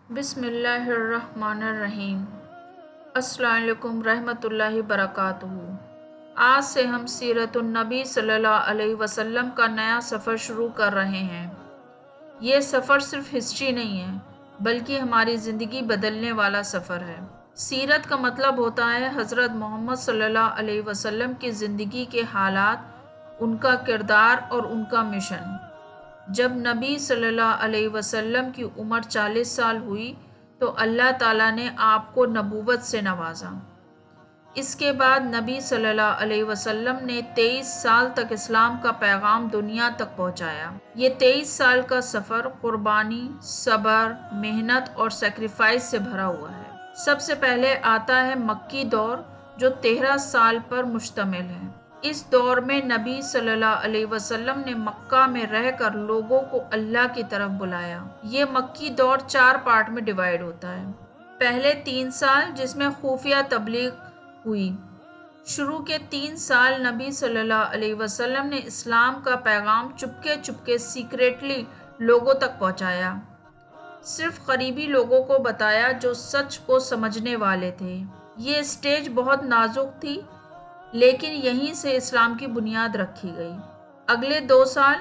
بسم اللہ الرحمن الرحیم۔ السلام علیکم رحمۃ اللہ وبرکاتہ۔ آج سے ہم سیرت النبی صلی اللہ علیہ وسلم کا نیا سفر شروع کر رہے ہیں۔ یہ سفر صرف ہسٹری نہیں ہے بلکہ ہماری زندگی بدلنے والا سفر ہے۔ سیرت کا مطلب ہوتا ہے حضرت محمد صلی اللہ علیہ وسلم کی زندگی کے حالات، ان کا کردار اور ان کا مشن۔ جب نبی صلی اللہ علیہ وسلم کی عمر 40 سال ہوئی تو اللہ تعالیٰ نے آپ کو نبوت سے نوازا۔ اس کے بعد نبی صلی اللہ علیہ وسلم نے 23 سال تک اسلام کا پیغام دنیا تک پہنچایا۔ یہ 23 سال کا سفر قربانی، صبر، محنت اور سیکریفائس سے بھرا ہوا ہے۔ سب سے پہلے آتا ہے مکی دور جو 13 سال پر مشتمل ہے۔ اس دور میں نبی صلی اللہ علیہ وسلم نے مکہ میں رہ کر لوگوں کو اللہ کی طرف بلایا۔ یہ مکی دور 4 پارٹ میں ڈیوائیڈ ہوتا ہے۔ پہلے 3 سال جس میں خفیہ تبلیغ ہوئی۔ شروع کے 3 سال نبی صلی اللہ علیہ وسلم نے اسلام کا پیغام چپکے سیکریٹلی لوگوں تک پہنچایا۔ صرف قریبی لوگوں کو بتایا جو سچ کو سمجھنے والے تھے۔ یہ اسٹیج بہت نازک تھی لیکن یہیں سے اسلام کی بنیاد رکھی گئی۔ اگلے 2 سال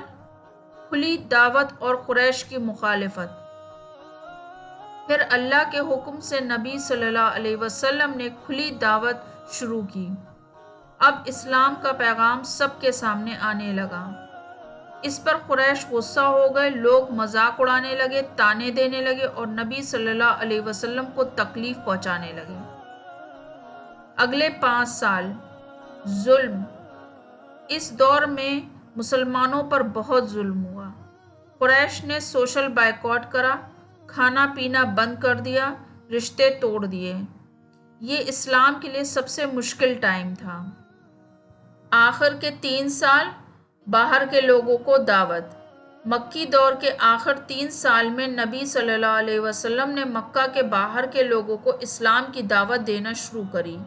کھلی دعوت اور قریش کی مخالفت۔ پھر اللہ کے حکم سے نبی صلی اللہ علیہ وسلم نے کھلی دعوت شروع کی۔ اب اسلام کا پیغام سب کے سامنے آنے لگا۔ اس پر قریش غصہ ہو گئے، لوگ مذاق اڑانے لگے، طعنے دینے لگے اور نبی صلی اللہ علیہ وسلم کو تکلیف پہنچانے لگے۔ اگلے 5 سال ظلم۔ اس دور میں مسلمانوں پر بہت ظلم ہوا۔ قریش نے سوشل بائیکاٹ کرا، کھانا پینا بند کر دیا، رشتے توڑ دیے۔ یہ اسلام کے لیے سب سے مشکل ٹائم تھا۔ آخر کے 3 سال باہر کے لوگوں کو دعوت۔ مکی دور کے آخر 3 سال میں نبی صلی اللہ علیہ وسلم نے مکہ کے باہر کے لوگوں کو اسلام کی دعوت دینا شروع کری۔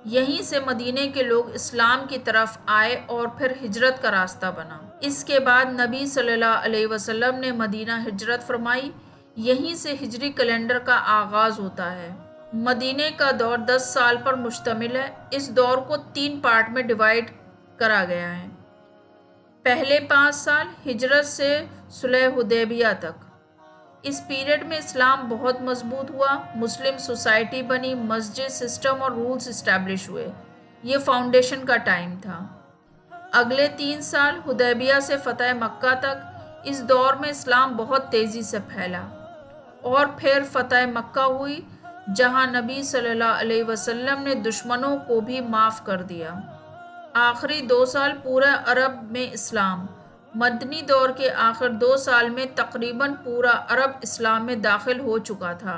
یہیں سے مدینے کے لوگ اسلام کی طرف آئے اور پھر ہجرت کا راستہ بنا۔ اس کے بعد نبی صلی اللہ علیہ وسلم نے مدینہ ہجرت فرمائی۔ یہیں سے ہجری کیلنڈر کا آغاز ہوتا ہے۔ مدینے کا دور 10 سال پر مشتمل ہے۔ اس دور کو 3 پارٹ میں ڈیوائیڈ کرا گیا ہے۔ پہلے 5 سال ہجرت سے صلح حدیبیہ تک۔ اس پیریڈ میں اسلام بہت مضبوط ہوا، مسلم سوسائٹی بنی، مسجد سسٹم اور رولز اسٹیبلش ہوئے۔ یہ فاؤنڈیشن کا ٹائم تھا۔ اگلے 3 سال حدیبیہ سے فتح مکہ تک۔ اس دور میں اسلام بہت تیزی سے پھیلا اور پھر فتح مکہ ہوئی جہاں نبی صلی اللہ علیہ وسلم نے دشمنوں کو بھی معاف کر دیا۔ آخری 2 سال پورے عرب میں اسلام۔ مدنی دور کے آخر 2 سال میں تقریباً پورا عرب اسلام میں داخل ہو چکا تھا۔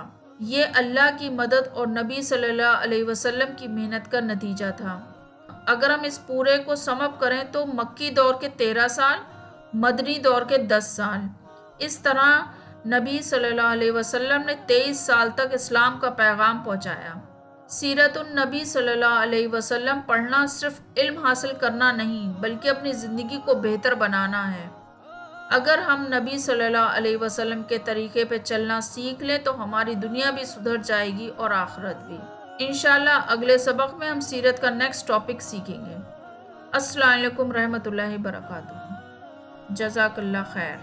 یہ اللہ کی مدد اور نبی صلی اللہ علیہ وسلم کی محنت کا نتیجہ تھا۔ اگر ہم اس پورے کو سم اپ کریں تو مکی دور کے 13 سال، مدنی دور کے 10 سال۔ اس طرح نبی صلی اللہ علیہ وسلم نے 23 سال تک اسلام کا پیغام پہنچایا۔ سیرت النبی صلی اللہ علیہ وسلم پڑھنا صرف علم حاصل کرنا نہیں بلکہ اپنی زندگی کو بہتر بنانا ہے۔ اگر ہم نبی صلی اللہ علیہ وسلم کے طریقے پہ چلنا سیکھ لیں تو ہماری دنیا بھی سدھر جائے گی اور آخرت بھی۔ انشاءاللہ اگلے سبق میں ہم سیرت کا نیکسٹ ٹاپک سیکھیں گے۔ السلام علیکم رحمۃ اللہ وبرکاتہ۔ جزاک اللہ خیر۔